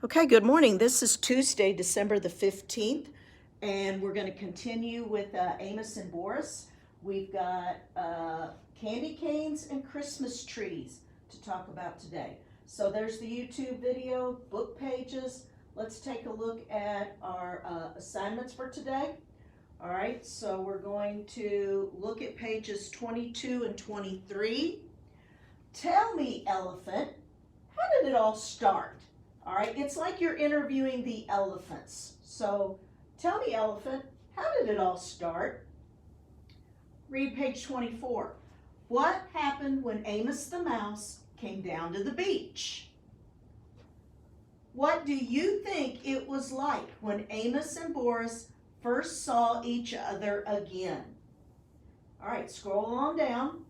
Okay, good morning. This is Tuesday, December the 15th, and we're going to continue with Amos and Boris. We've got candy canes and Christmas trees to talk about today. So there's the YouTube video, book pages. Let's take a look at our assignments for today. All right, so we're going to look at pages 22 and 23. Tell me, elephant, how did it all start? All right, it's like you're interviewing the elephants. So tell me, elephant, how did it all start? Read page 24. What happened when Amos the mouse came down to the beach? What do you think it was like when Amos and Boris first saw each other again? All right, scroll on down.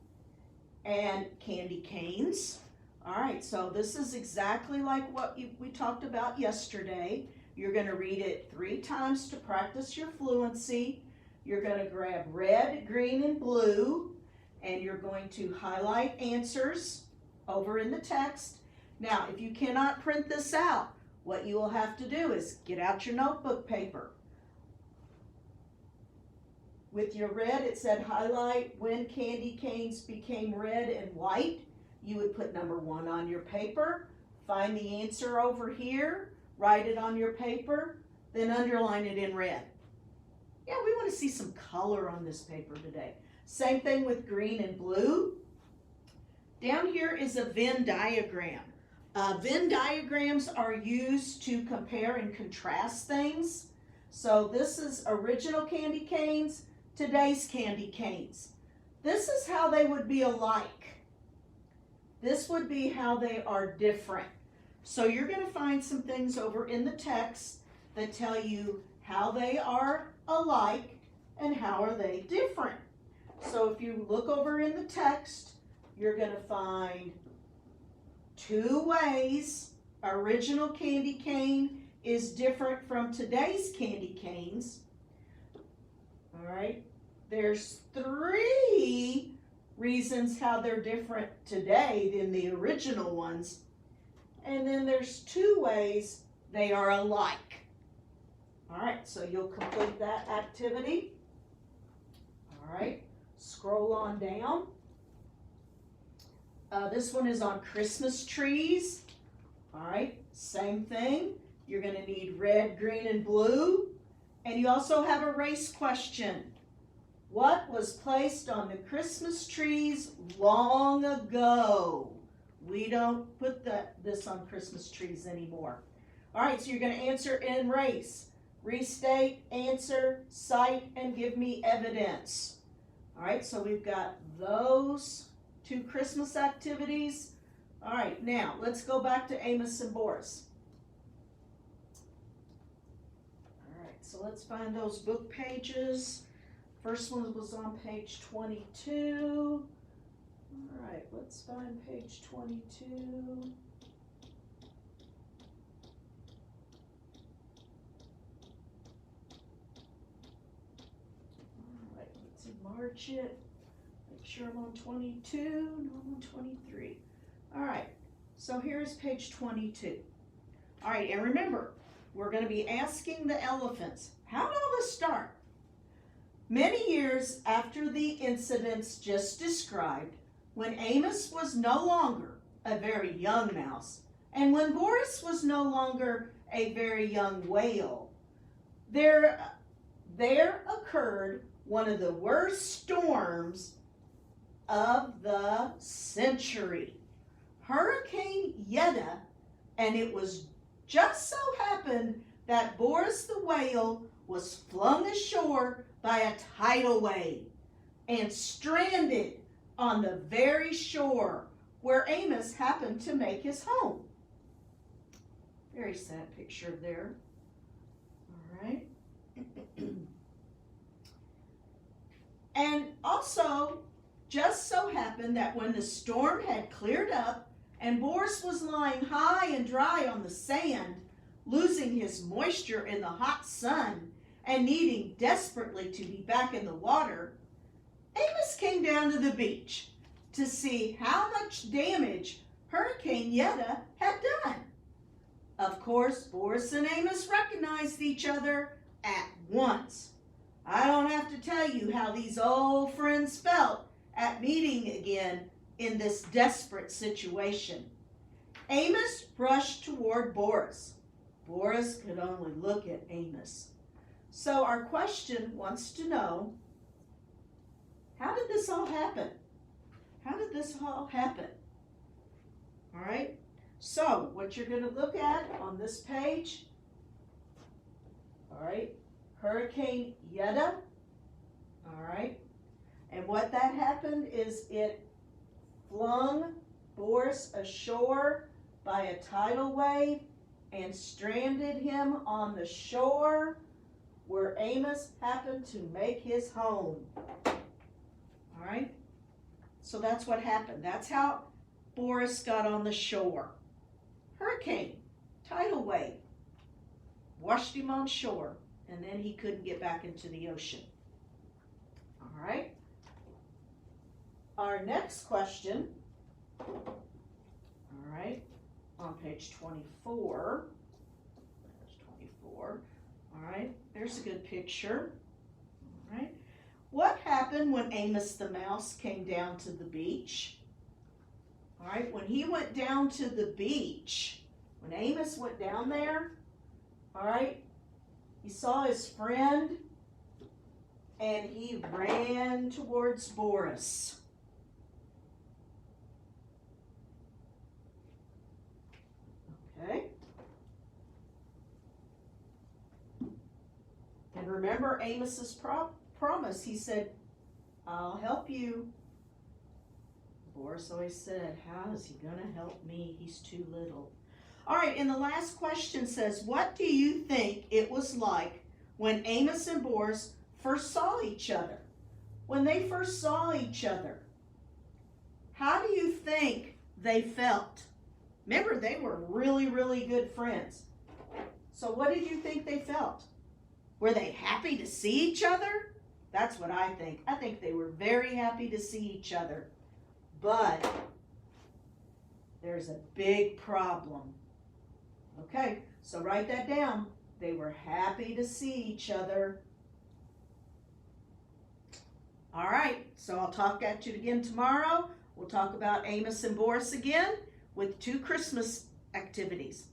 And candy canes. All right, so this is exactly like what we talked about yesterday. You're going to read it 3 times to practice your fluency. You're going to grab red, green, and blue, and you're going to highlight answers over in the text. Now, if you cannot print this out, what you will have to do is get out your notebook paper. With your red, it said highlight when candy canes became red and white. You would put number 1 on your paper, find the answer over here, write it on your paper, then underline it in red. Yeah, we want to see some color on this paper today. Same thing with green and blue. Down here is a Venn diagram. Venn diagrams are used to compare and contrast things. So this is original candy canes, today's candy canes. This is how they would be alike. This would be how they are different. So you're going to find some things over in the text that tell you how they are alike and how are they different. So if you look over in the text, you're going to find 2 ways original candy cane is different from today's candy canes. All right, there's 3 reasons how they're different today than the original ones. And then there's 2 ways they are alike. All right, so you'll complete that activity. All right, scroll on down. This one is on Christmas trees. All right, same thing. You're going to need red, green, and blue. And you also have a race question. What was placed on the Christmas trees long ago? We don't put this on Christmas trees anymore. All right, so you're going to answer in race. Restate, answer, cite, and give me evidence. All right, so we've got those 2 Christmas activities. All right, now let's go back to Amos and Boris. All right, so let's find those book pages. First one was on page 22. All right, let's find page 22. All right, let's enlarge it. Make sure I'm on 22. No, I'm on 23. All right, so here's page 22. All right, and remember, we're going to be asking the elephants, how did all this start? Many years after the incidents just described, when Amos was no longer a very young mouse, and when Boris was no longer a very young whale, there occurred one of the worst storms of the century, Hurricane Yetta, and it was just so happened that Boris the whale was flung ashore by a tidal wave and stranded on the very shore where Amos happened to make his home. Very sad picture there. All right. And also, just so happened that when the storm had cleared up and Boris was lying high and dry on the sand, losing his moisture in the hot sun and needing desperately to be back in the water, Amos came down to the beach to see how much damage Hurricane Yetta had done. Of course, Boris and Amos recognized each other at once. I don't have to tell you how these old friends felt at meeting again in this desperate situation. Amos rushed toward Boris. Boris could only look at Amos. So our question wants to know, how did this all happen? How did this all happen? All right. So what you're going to look at on this page, all right, Hurricane Yetta, all right, and what that happened is it flung Boris ashore by a tidal wave and stranded him on the shore where Amos happened to make his home. All right, so that's what happened. That's how Boris got on the shore. Hurricane, tidal wave, washed him on shore, and then he couldn't get back into the ocean. All right. Our next question, all right, on page 24. There's 24. All right, there's a good picture. All right. What happened when Amos the mouse came down to the beach? All right, when he went down to the beach, when Amos went down there, all right, he saw his friend and he ran towards Boris. Okay. And remember Amos's promise. He said, I'll help you. Boris always said, how is he going to help me? He's too little. All right, and the last question says, what do you think it was like when Amos and Boris first saw each other? When they first saw each other, how do you think they felt? Remember, they were really, really good friends. So what did you think they felt? Were they happy to see each other? That's what I think. I think they were very happy to see each other. But there's a big problem. Okay, so write that down. They were happy to see each other. All right, so I'll talk at you again tomorrow. We'll talk about Amos and Boris again with 2 Christmas activities.